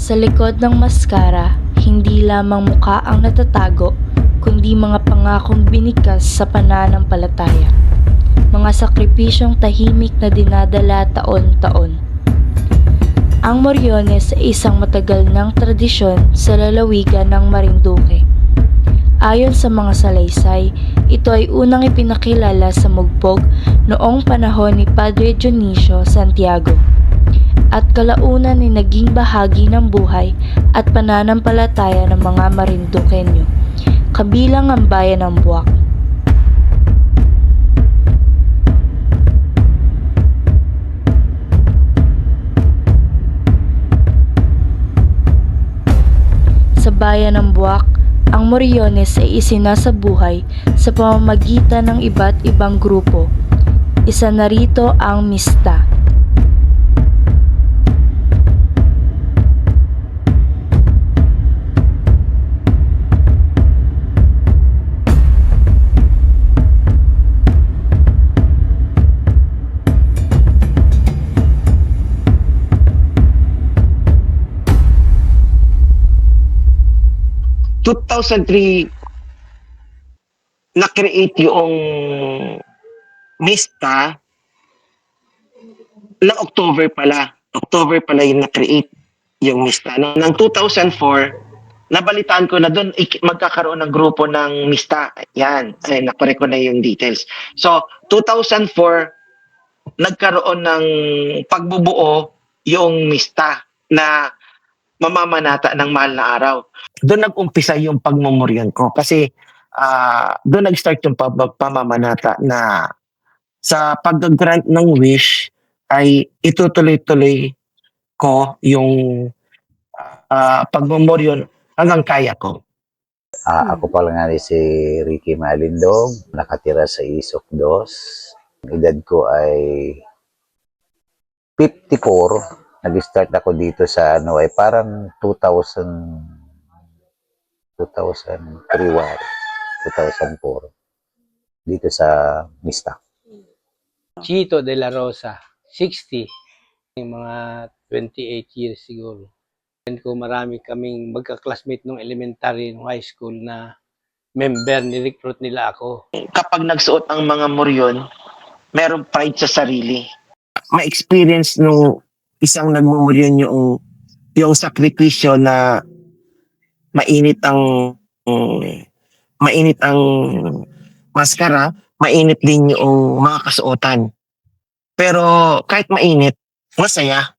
Sa likod ng maskara, hindi lamang mukha ang natatago, kundi mga pangakong binikas sa pananampalataya. Mga sakripisyong tahimik na dinadala taon-taon. Ang Moriones ay isang matagal ng tradisyon sa lalawigan ng Marinduque. Ayon sa mga salaysay, ito ay unang ipinakilala sa Mugbog noong panahon ni Padre Dionisio Santiago at kalaunan ay naging bahagi ng buhay at pananampalataya ng mga Marinduqueño, kabilang ang bayan ng Buwak. Sa bayan ng Buwak, ang Moriones ay isinasabuhay sa pamamagitan ng iba't ibang grupo. Isa na rito ang Mista. Two 2003 na-create yung Mista ng October pala. October pala yung na-create yung Mista. Ng 2004, nabalitaan ko na doon magkakaroon ng grupo ng Mista. Yan, ay nakorek ko na yung details. So, 2004, nagkaroon ng pagbubuo yung Mista na mamamanata ng mahal na araw. Doon nag-umpisa yung pagmumuryon ko kasi doon nag-start yung pamamanata na sa pag-grant ng wish ay itutuloy-tuloy ko yung pagmumuryon hanggang kaya ko. Ako pala nga si Ricky Malindog, nakatira sa Isok Dos. Ang edad ko ay 54. Nag-start ako dito sa ay parang 2003 2004 dito sa Mista. Chito de la Rosa, 60. Yung mga 28 years siguro. And ko marami kaming magka-classmate nung elementary, nung high school na member, ni-recruit nila ako. Kapag nagsuot ang mga muryon, merong pride sa sarili. Ma-experience nung isang nagmumuryon yung sakripisyo na mainit ang maskara, mainit din yung mga kasuotan. Pero kahit mainit, masaya.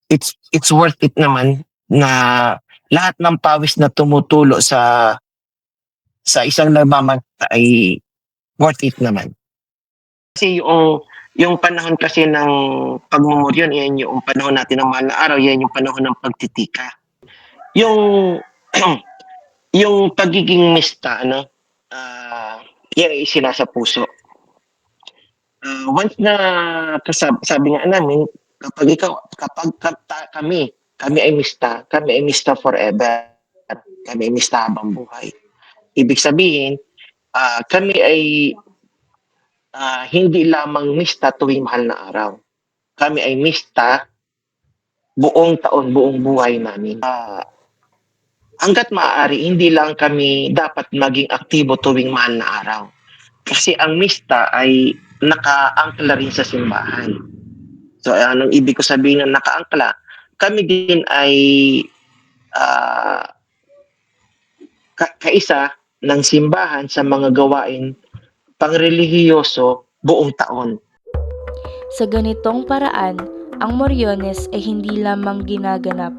It's worth it naman na lahat ng pawis na tumutulo sa isang nagmamanta ay worth it naman. Kasi yung panahon kasi ng pagmumuryon, yan yung panahon natin ng mahal na araw, yan yung panahon ng pagtitika. Yung yung pagiging Mista, yan ay sinasa puso. Once na sabi nga namin, kapag kami ay Mista forever. Kami ay Mista habang buhay. Ibig sabihin, kami ay hindi lamang Mista tuwing mahal na araw. Kami ay Mista buong taon, buong buhay namin. Hanggat maaari, hindi lang kami dapat maging aktibo tuwing mahal na araw. Kasi ang Mista ay nakaangkla rin sa simbahan. So, anong ibig ko sabihin na nakaangkla? Kami din ay kaisa ng simbahan sa mga gawain pangrelihiyoso buong taon. Sa ganitong paraan, ang Moriones ay hindi lamang ginaganap.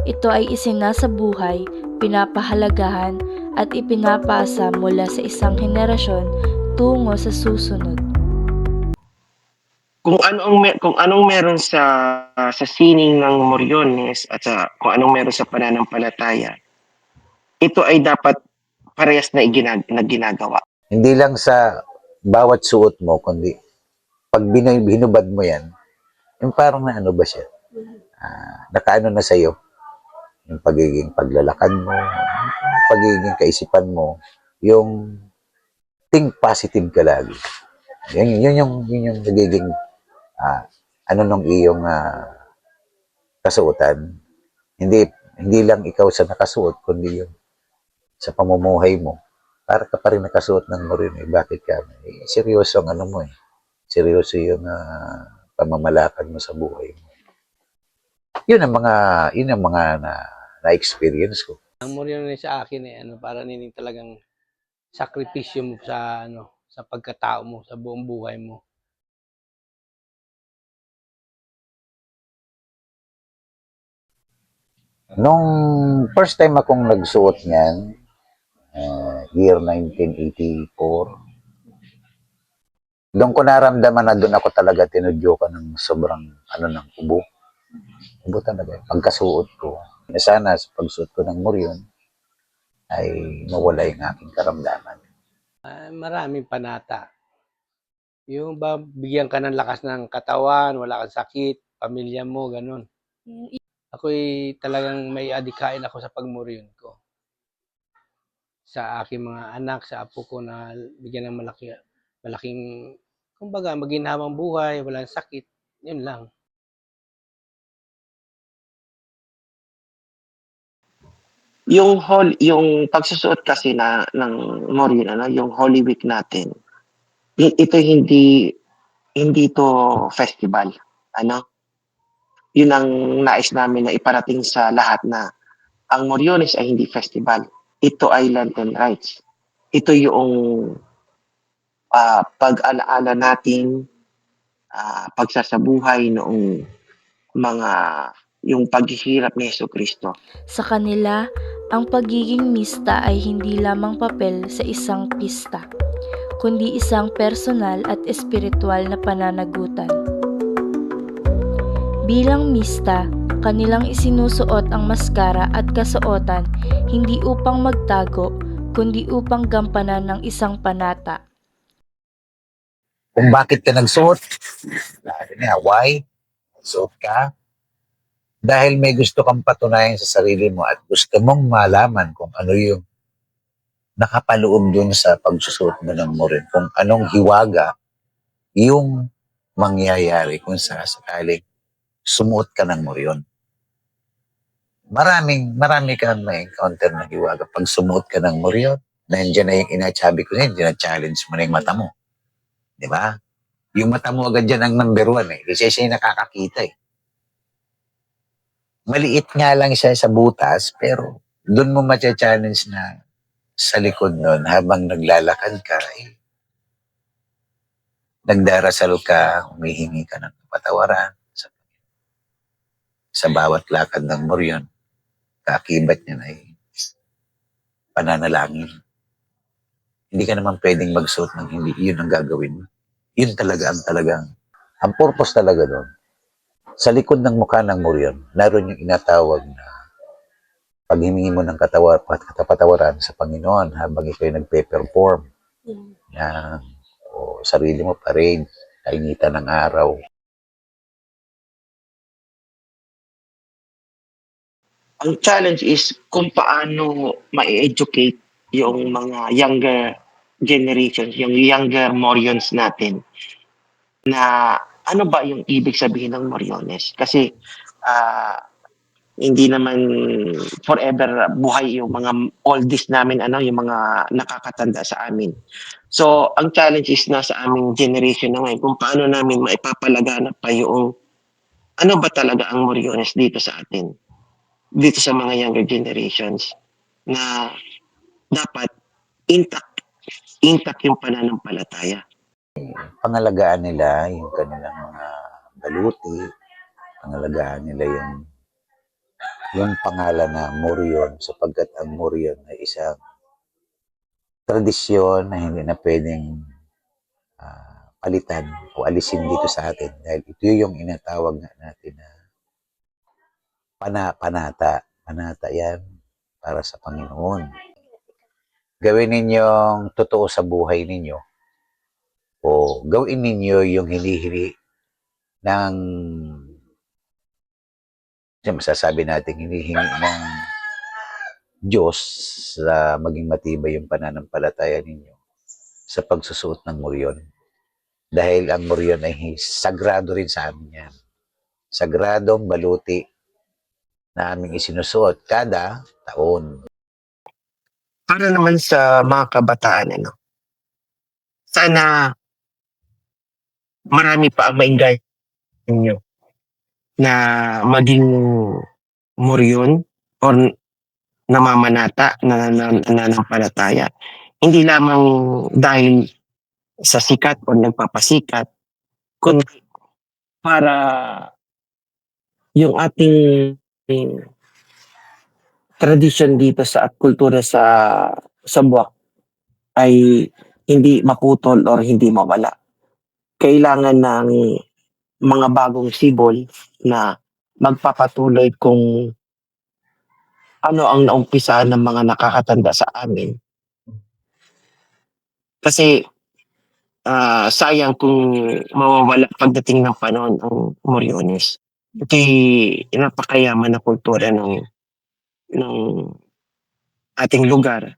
Ito ay isinasabuhay, pinapahalagahan at ipinapasa mula sa isang henerasyon tungo sa susunod. Kung anong meron sa sining ng Moriones at kung anong meron sa pananampalataya, ito ay dapat parehas na ginagawa. Hindi lang sa bawat suot mo, kundi pag binubad mo yan, yung parang na ano ba siya? Nakaano na sa'yo? Yung pagiging paglalakad mo, yung pagiging kaisipan mo, yung think positive ka lagi. Yun yung nagiging ano nung iyong kasuotan. Hindi, hindi lang ikaw sa nakasuot, kundi yung sa pamumuhay mo. Para ka pa rin nakasuot ng morin eh. Bakit ka? Eh, seryoso ang ano mo eh. Seryoso yung pamamalakad mo sa buhay mo. Yun ang mga na-experience ko. Ang Moriones sa akin para nining talagang sakripisyo mo sa pagkatao mo, sa buong buhay mo. Nung first time akong nagsuot niyan, year 1984, doon ko naramdaman na doon ako talaga tinudyokan ng sobrang ng ubo. Ubo talaga. Pagkasuot ko. Sana sa pagsuot ko ng moryon ay mawala yung aking karamdaman. Maraming panata. Yung ba bigyan ka ng lakas ng katawan, wala kang sakit, pamilya mo, ganun. Ako'y talagang may adikain ako sa pagmoryon ko. Sa aking mga anak, sa apo ko na bigyan ng malaking, kumbaga, maginhawang buhay, walang sakit. Yun lang. Yung pagsusuot kasi ng Moryon, yung Holy Week natin, ito hindi to festival. Yun ang nais namin na iparating sa lahat na ang Moriones ay hindi festival. Ito ay Lenten rites. Ito yung pag-alaala natin, pagsasabuhay noong mga yung paghihirap ni Jesucristo. Sa kanila, ang pagiging mista ay hindi lamang papel sa isang pista, kundi isang personal at espiritual na pananagutan. Bilang mista, kanilang isinusuot ang maskara at kasuotan hindi upang magtago, kundi upang gampanan ng isang panata. Kung bakit ka nagsuot, why? Suot ka? Dahil may gusto kang patunayan sa sarili mo at gusto mong malaman kung ano yung nakapaloob dun sa pagsusuot mo ng morin. Kung anong hiwaga yung mangyayari kung sakaling sumuot ka ng moryon. Marami kang ma-encounter na hiwaga. Pag sumuot ka ng moryon, nandiyan na yung inasabi ko na yun, challenge mo na yung mata mo. Di ba? Yung mata mo agad dyan ang number one eh. Kasi siya yung nakakakita eh. Maliit nga lang siya sa butas, pero doon mo matcha-challenge na sa likod nun, habang naglalakad ka, nagdarasal ka, humihingi ka ng kapatawaran sa bawat lakad ng moryon. Kaakibat niya na pananalangin. Hindi ka naman pwedeng magsuot ng hindi yun ang gagawin mo. Yun talaga ang purpose talaga doon. Sa likod ng mukha ng moryon, naroon yung inatawag na paghimingi mo ng kapatawaran sa Panginoon habang ikaw nagpe-perform. Yan. O sarili mo, parade, kainitan ng araw. Ang challenge is kung paano ma-educate yung mga younger generations, yung younger Morions natin na ano ba yung ibig sabihin ng Moriones. Kasi hindi naman forever buhay yung mga oldies namin, yung mga nakakatanda sa amin. So, ang challenge is nasa aming generation na ngayon kung paano namin maipapalaganap pa yung ano ba talaga ang Moriones dito sa atin, dito sa mga younger generations na dapat intact yung pananampalataya. Pangalagaan nila yung kanilang mga baluti, pangalagaan nila yung pangalan na Moryon sapagkat ang Moryon ay isang tradisyon na hindi na pwedeng palitan o alisin dito sa atin dahil ito yung inatawag natin na panata yan para sa Panginoon. Gawin ninyong totoo sa buhay ninyo o gawin ninyo yung hinihili ng masasabi natin hinihingi ng Diyos sa maging matibay yung pananampalataya ninyo sa pagsusuot ng moryon. Dahil ang moryon ay sagrado rin sa amin yan. Sagradong baluti na aming isinusuot kada taon. Para naman sa mga kabataan, sana marami pa ang maingay ninyo na maging moryon or namamanata, nananampalataya. Hindi lamang dahil sa sikat o nagpapasikat, kundi para yung ating tradisyon dito sa at kultura sa Buwak ay hindi maputol or hindi mawala. Kailangan ng mga bagong sibol na magpapatuloy kung ano ang naumpisahan ng mga nakakatanda sa amin. Kasi sayang kung mawawala pagdating ng panahon ang Moriones. Ito'y napakayaman na kultura ng ating lugar.